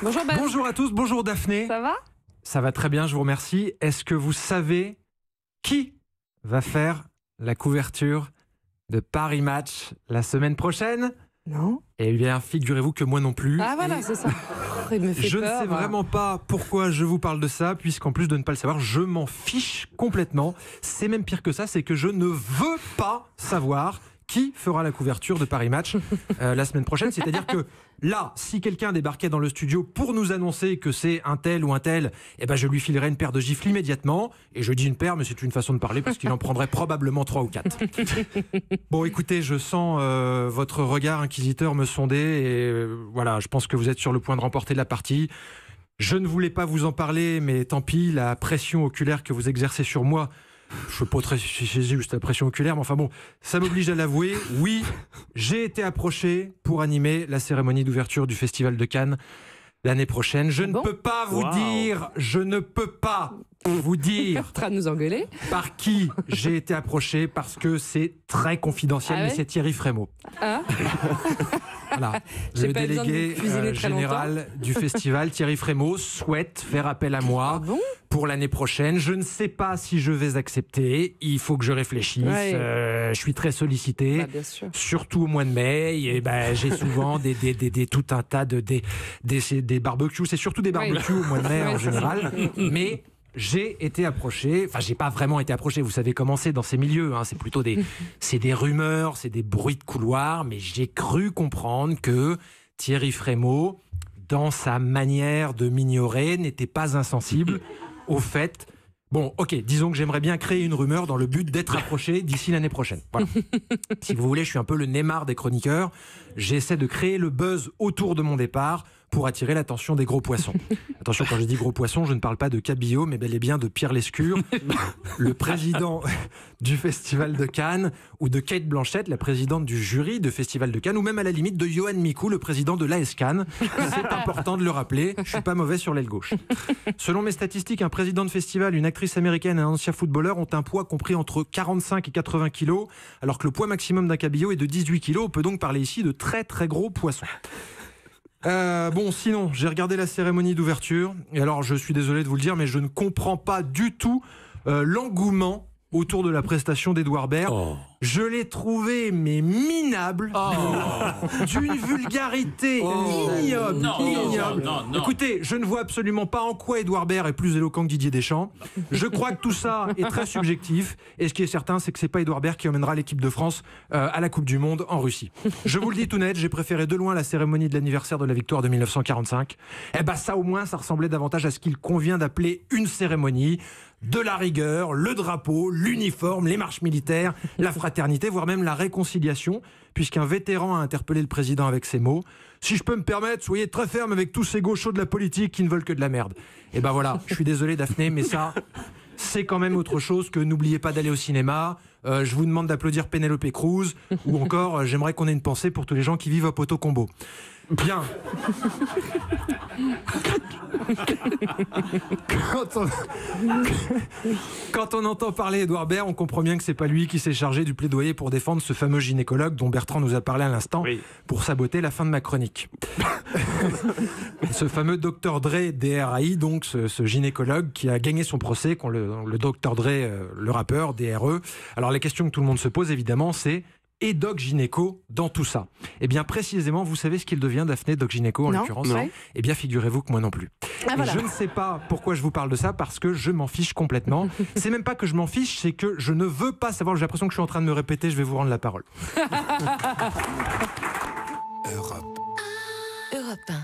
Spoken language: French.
Bonjour Ben. Bonjour à tous, bonjour Daphné. Ça va? Ça va très bien, je vous remercie. Est-ce que vous savez qui va faire la couverture de Paris Match la semaine prochaine? Non. Eh bien, figurez-vous que moi non plus. Ah voilà, Et c'est ça. Il me fait je peur. ne sais vraiment pas pourquoi je vous parle de ça, puisqu'en plus de ne pas le savoir, je m'en fiche complètement. C'est même pire que ça, c'est que je ne veux pas savoir qui fera la couverture de Paris Match la semaine prochaine. C'est-à-dire que là, si quelqu'un débarquait dans le studio pour nous annoncer que c'est un tel ou un tel, eh ben je lui filerais une paire de gifles immédiatement. Et je dis une paire, mais c'est une façon de parler parce qu'il en prendrait probablement 3 ou 4. Bon, écoutez, je sens votre regard inquisiteur me sonder. Et voilà, je pense que vous êtes sur le point de remporter la partie. Je ne voulais pas vous en parler, mais tant pis, la pression oculaire que vous exercez sur moi, je ne suis pas très juste la pression oculaire, mais enfin bon, ça m'oblige à l'avouer. Oui, j'ai été approché pour animer la cérémonie d'ouverture du Festival de Cannes l'année prochaine. Je ne peux pas vous dire, je ne peux pas vous dire en train de nous engueuler. Par qui j'ai été approché, parce que c'est très confidentiel, mais c'est Thierry Frémaux. Ah. Voilà. Le délégué général du festival, Thierry Frémaux, souhaite faire appel à moi pour l'année prochaine. Je ne sais pas si je vais accepter. Il faut que je réfléchisse. Je suis très sollicité, surtout au mois de mai. Et j'ai souvent tout un tas des barbecues. C'est surtout des barbecues au mois de mai en général. Mais j'ai été approché, enfin j'ai pas vraiment été approché, vous savez comment c'est dans ces milieux, hein, c'est plutôt des rumeurs, c'est des bruits de couloir, mais j'ai cru comprendre que Thierry Frémaux, dans sa manière de m'ignorer, n'était pas insensible au fait. Bon, ok, disons que j'aimerais bien créer une rumeur dans le but d'être approché d'ici l'année prochaine. Voilà. Si vous voulez, je suis un peu le Neymar des chroniqueurs. J'essaie de créer le buzz autour de mon départ pour attirer l'attention des gros poissons. Attention, quand je dis gros poissons, je ne parle pas de Cabillaud, mais bel et bien de Pierre Lescure, le président du Festival de Cannes, ou de Kate Blanchett, la présidente du jury de Festival de Cannes, ou même à la limite de Johan Mikou, le président de l'AS Cannes. C'est important de le rappeler, je ne suis pas mauvais sur l'aile gauche. Selon mes statistiques, un président de festival, une actrice américaine et un ancien footballeur ont un poids compris entre 45 et 80 kilos, alors que le poids maximum d'un cabillaud est de 18 kilos. On peut donc parler ici de très très gros poissons. Bon, sinon, j'ai regardé la cérémonie d'ouverture, et alors je suis désolé de vous le dire, mais je ne comprends pas du tout l'engouement autour de la prestation d'Edouard Baird. Je l'ai trouvé, mais minable, d'une vulgarité ignoble. Écoutez, je ne vois absolument pas en quoi Edouard Baird est plus éloquent que Didier Deschamps. Je crois que tout ça est très subjectif, et ce qui est certain, c'est que c'est pas Edouard Baird qui emmènera l'équipe de France à la Coupe du Monde en Russie. Je vous le dis tout net, j'ai préféré de loin la cérémonie de l'anniversaire de la victoire de 1945. Eh ben ça, au moins, ça ressemblait davantage à ce qu'il convient d'appeler une cérémonie. De la rigueur, le drapeau, l'uniforme, les marches militaires, la fraternité, voire même la réconciliation, puisqu'un vétéran a interpellé le président avec ces mots. Si je peux me permettre, soyez très ferme avec tous ces gauchos de la politique qui ne veulent que de la merde. Et ben voilà, je suis désolé Daphné, mais ça, c'est quand même autre chose que n'oubliez pas d'aller au cinéma. Je vous demande d'applaudir Penelope Cruz, ou encore j'aimerais qu'on ait une pensée pour tous les gens qui vivent à Poto Combo. Bien. Quand on entend parler Edouard Baird, on comprend bien que c'est pas lui qui s'est chargé du plaidoyer pour défendre ce fameux gynécologue dont Bertrand nous a parlé à l'instant, pour saboter la fin de ma chronique. Ce fameux Dr Dre DRAI, donc ce gynécologue qui a gagné son procès contre le Dr Dre, le rappeur DRE. Alors la question que tout le monde se pose évidemment, c'est: et Doc Gynéco dans tout ça? Eh bien précisément, vous savez ce qu'il devient, Daphné, Doc Gynéco en l'occurrence? Eh bien figurez-vous que moi non plus. Je ne sais pas pourquoi je vous parle de ça, parce que je m'en fiche complètement. C'est même pas que je m'en fiche, c'est que je ne veux pas savoir. J'ai l'impression que je suis en train de me répéter, je vais vous rendre la parole. Europe 1.